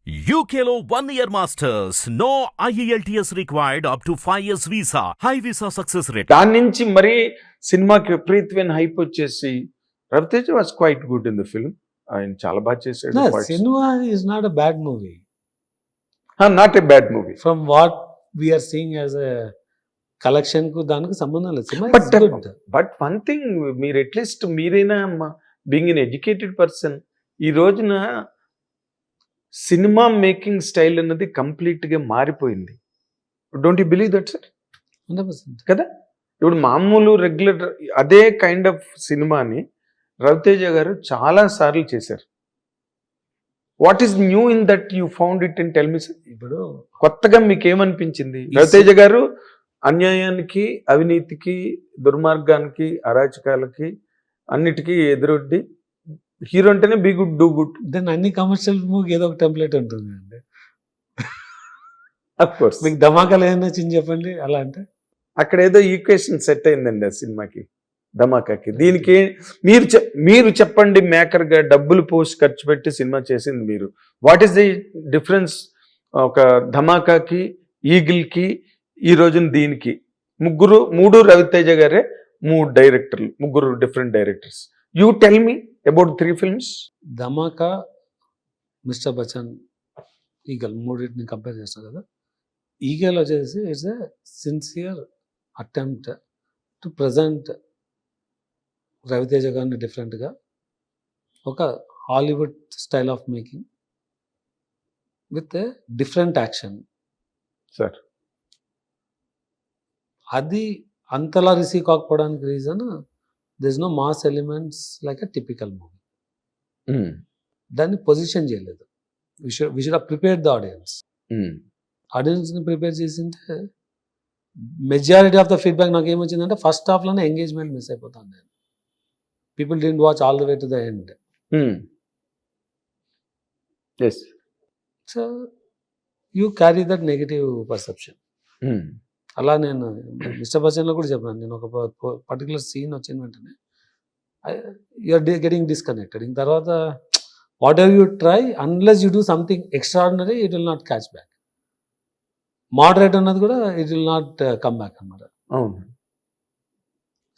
UKLO 1 year masters. No IELTS required up to 5 years visa. High visa success rate. దాని నుంచి మరీ సినిమాకి విపరీతమైన హైప్ వచ్చేసి Raviteja was quite good in the film. ఆయన చాలా బాగా చేశాడు. No, Cinema is not a bad movie. Not a bad movie. From what we are seeing as a collection కు దానికి సంబంధం లేదు. Cinema is good. But one thing, మీరు at least మీరైనా బీయింగ్ ఎన్ ఎడ్యుకేటెడ్ పర్సన్, ఈ రోజున సినిమా మేకింగ్ స్టైల్ అన్నది కంప్లీట్గా మారిపోయింది. Don't you believe that sir? 100%. కదా, ఇప్పుడు మామూలు రెగ్యులర్ అదే కైండ్ ఆఫ్ సినిమాని రవితేజ గారు చాలా సార్లు చేశారు. What is new in that you found it and tell me sir. ఇప్పుడు కొత్తగా మీకు ఏమనిపించింది? రవితేజ గారు అన్యాయానికి, అవినీతికి, దుర్మార్గానికి, అరాచకాలకి అన్నిటికీ ఎదురొడ్డి హీరో అంటేనే be good do good. Then అన్ని కమర్షియల్ మూవీ ఏదో ఒక టెంప్లెట్ ఉంటుంది అండి. అఫ్ కోర్స్ మీకు ధమాకాలు ఏదైనా వచ్చింది చెప్పండి అలా అంటే. అక్కడ ఏదో ఈక్వేషన్ సెట్ అయిందండి ఆ సినిమాకి, ధమాకాకి. దీనికి మీరు చెప్పండి, మేకర్ గా డబ్బులు పోసి ఖర్చు పెట్టి సినిమా చేసింది మీరు. వాట్ ఈస్ ది డిఫరెన్స్ ఒక ధమాకాకి, ఈగిల్కి, ఈ రోజున దీనికి? మూడు రవితేజ గారే, ముగ్గురు different directors. You tell me about 3 films. Dhamaka, mister Bachchan, Eagle మూడింటిని కంపేర్ చేస్తాం కదా. ఈగల్ వచ్చేసి it's a sincere attempt to present Raviteja గారిని డిఫరెంట్గా ఒక Hollywood style of making with a different action. Sir అది అంతలా రిసీవ్ కాకపోవడానికి reason there is no mass elements like a typical movie. దాన్ని పొజిషన్ చేయలేదు. We should have prepared the audience. ఆడియన్స్ని prepare చేసింటే మెజారిటీ ఆఫ్ ద ఫీడ్బ్యాక్ నాకు ఏమొచ్చిందంటే first హాఫ్లోనే engagement miss అయిపోతాను నేను. People didn't watch all the way to the end. So you carry that negative perception. అలా నేను mister బచ్చన్లో కూడా చెప్పాను. నేను ఒక పర్టికులర్ సీన్ వచ్చిన వెంటనే యూఆర్ గెటింగ్ డిస్కనెక్టెడ్. ఇంక తర్వాత whatever you try, unless you do something extraordinary, it will not catch back. Moderate అన్నది కూడా it will not come back అన్నమాట. అవును.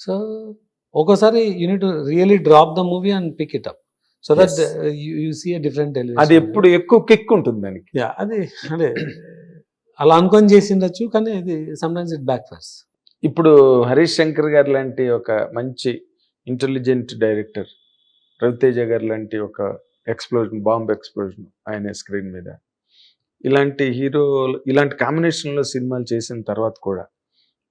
సో ఒక్కోసారి you need to really drop the movie and pick it up so that you see a different elevation. అది ఎప్పుడు ఎక్కువ kick ఉంటుంది దానికి. అది అంటే అలా అనుకొని చేసిండొచ్చు, కానీ ఇది సమ్టైమ్స్ ఇట్ బ్యాక్ ఫైర్స్. ఇప్పుడు హరీష్ శంకర్ గారు లాంటి ఒక మంచి ఇంటెలిజెంట్ డైరెక్టర్, రవితేజ గారు లాంటి ఒక బాంబ్ ఎక్స్ప్లోజన్ ఆయన స్క్రీన్ మీద, ఇలాంటి హీరో, ఇలాంటి కాంబినేషన్లో సినిమాలు చేసిన తర్వాత కూడా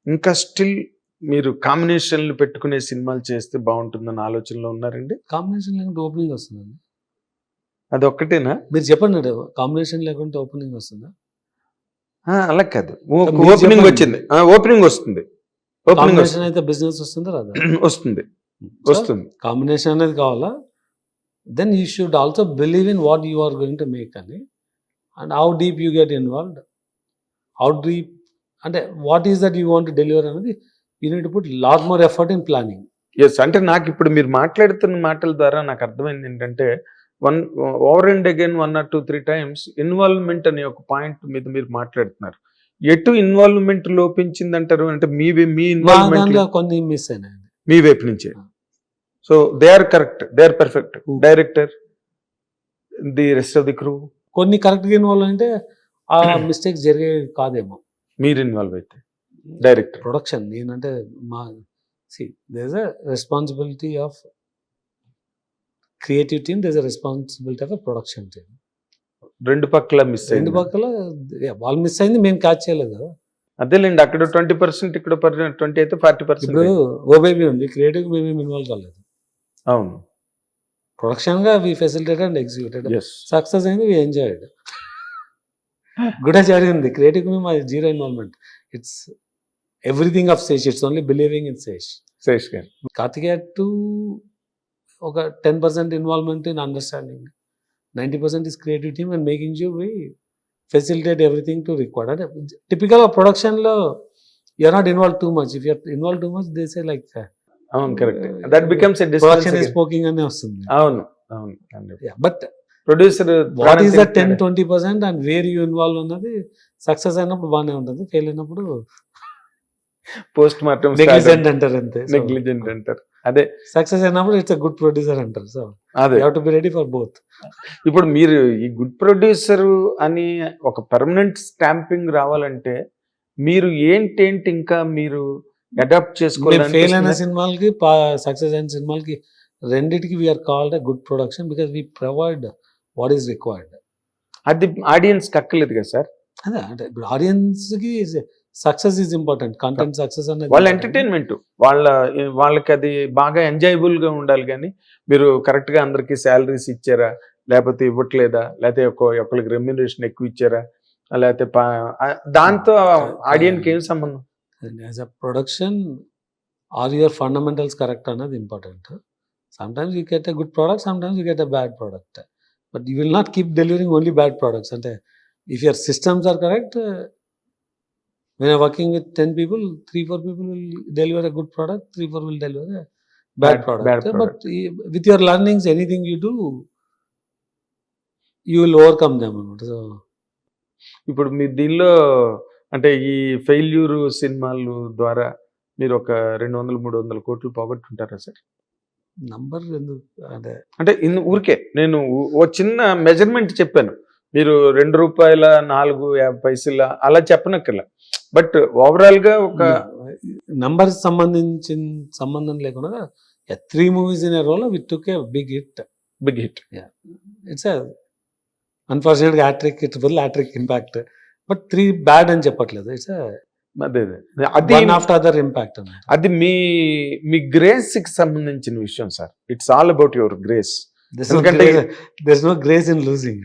ఇంకా స్టిల్ మీరు కాంబినేషన్లు పెట్టుకునే సినిమాలు చేస్తే బాగుంటుందన్న ఆలోచనలో ఉన్నారండి? కాంబినేషన్ లేకుంటే ఓపెనింగ్ వస్తుందండి. అది ఒక్కటేనా? మీరు చెప్పండి, కాంబినేషన్ లేకుంటే ఓపెనింగ్ వస్తుందా? అలా కాదు, ఓపెనింగ్ వచ్చింది, ఓపెనింగ్ వస్తుంది. కాంబినేషన్ అయితే బిజినెస్ వస్తుందా రాదా? వస్తుంది. కాంబినేషన్ అనేది కావాలా? Then you should also believe in what you are going to make అని, and how deep you get involved, how deep అంటే what is that you want to deliver అనేది you need to put lot more effort in planning. Yes, అంటే నాకు ఇప్పుడు మీరు మాట్లాడుతున్న మాటల ద్వారా నాకు అర్థమైంది ఏంటంటే, over and again 1 or 2, 3 times involvement అనే ఒక పాయింట్ మీద మీరు మాట్లాడుతున్నారు. ఎటు ఇన్వాల్వ్మెంట్ లోపించిందంటారు? అంటే మీ ఇన్వాల్వ్మెంట్ కొన్ని మిస్ అయినాయి మీ వైపు నుంచే. So they are correct, they are perfect. Director, the rest of the crew కొన్ని కరెక్ట్గా ఇన్వాల్వ్ అంటే ఆ మిస్టేక్స్ జరిగే కాదేమో. మీరు ఇన్వాల్వ్ అయితే డైరెక్టర్, ప్రొడక్షన్, నేనంటే మా there is a responsibility of creative team, there is a responsibility of a production team. రెండు పక్కల మిస్ అయింది. రెండు పక్కల వాళ్ళు మిస్ అయింది, మేము క్యాచ్ చేయలేదు కదా. అదేలేండి, అక్కడ 20%, ఇక్కడ 20 అయితే 40%. ఇప్పుడు ఓబేబీ ఉంది, క్రియేటివ్ మేమేమి ఇన్వాల్వ్ కాలేదు. అవును. ప్రొడక్షన్గా we facilitated and executed. Yes. Success అయింది, వి ఎంజాయ్డ్. గుడ్ జరిగింది. క్రియేటివ్ మేము zero involvement. It's everything of Sesh, it's only believing in Sesh. Sesh garu Karthikeya two ఒక 10% involvement in understanding, 90% is creative team and making you we facilitate everything to required. అంటే టిపికల్గా ప్రొడక్షన్లో you're not involve too much. If you're involve too much they say like అవును, correct, that becomes a production is spoking అనే వస్తుంది. అవును. But producer what is the 10-20% and where you involve అన్నది success అయినప్పుడు బాగానే ఉంటుంది, ఫెయిల్ అయినప్పుడు post mortem negligent అంటారు అంతే. నెగ్లిజెంట్ అంటారు. అదే సక్సెస్ అయినప్పుడు ఇట్స్ అ గుడ్ ప్రొడ్యూసర్ అంటారు. సో అదే you have to be ready for both. ఇప్పుడు మీరు ఈ గుడ్ ప్రొడ్యూసర్ అని ఒక పర్మనెంట్ స్టాంపింగ్ రావాలంటే మీరు ఏంటి ఇంకా మీరు అడాప్ట్ ఫెయిల్ అయిన చేసుకోవాలి? సినిమాలకి సక్సెస్ అయిన సినిమాలకి రెండిటికి we're called a good production because we provide what is required. అది ఆడియన్స్ కక్కలేదు కదా సార్. అదే అంటే ఇప్పుడు ఆడియన్స్ కి success is important, content success అనేది వాళ్ళ ఎంటర్టైన్మెంట్ వాళ్ళకి అది బాగా ఎంజాయబుల్ గా ఉండాలి. కానీ మీరు కరెక్ట్ గా అందరికి శాలరీస్ ఇచ్చారా, లేకపోతే ఇవ్వట్లేదా, లేకపోతే ఒకరికి రెమ్యునరేషన్ ఎక్కువ ఇచ్చారా, లేకపోతే దాంతో ఆడియన్స్ ఏం సంబంధం? As a production are your fundamentals correct అన్నది important. Sometimes you get a good product, sometimes you get a bad product, but you will not keep delivering only bad products. అంటే if your systems are correct, when you're working with 10 people, 3-4 people will deliver a good product, 3-4 will deliver a bad product. But with your learnings, anything you do, you will overcome them. So ఇప్పుడు మీ దీనిలో అంటే ఈ failure సినిమాలు ద్వారా మీరు ఒక 200-300 కోట్లు పోగొట్టుంటారా sir? Number ఎందుకు అంటే ఊరికే నేను ఓ చిన్న మెజర్మెంట్ చెప్పాను. మీరు ₹2.04 అలా చెప్పనక్కర్లా, బట్ ఓవరాల్ గా ఒక నంబర్ సంబంధం లేకుండా 3 movies in a row we took a big hit. Yeah, it's a unfortunate hat-trick impact, but 3 bad అని చెప్పట్లేదు. It's a అదే one after other impact. అది మీ గ్రేస్ కి సంబంధించిన విషయం sir. It's all about your grace. There's no grace in losing.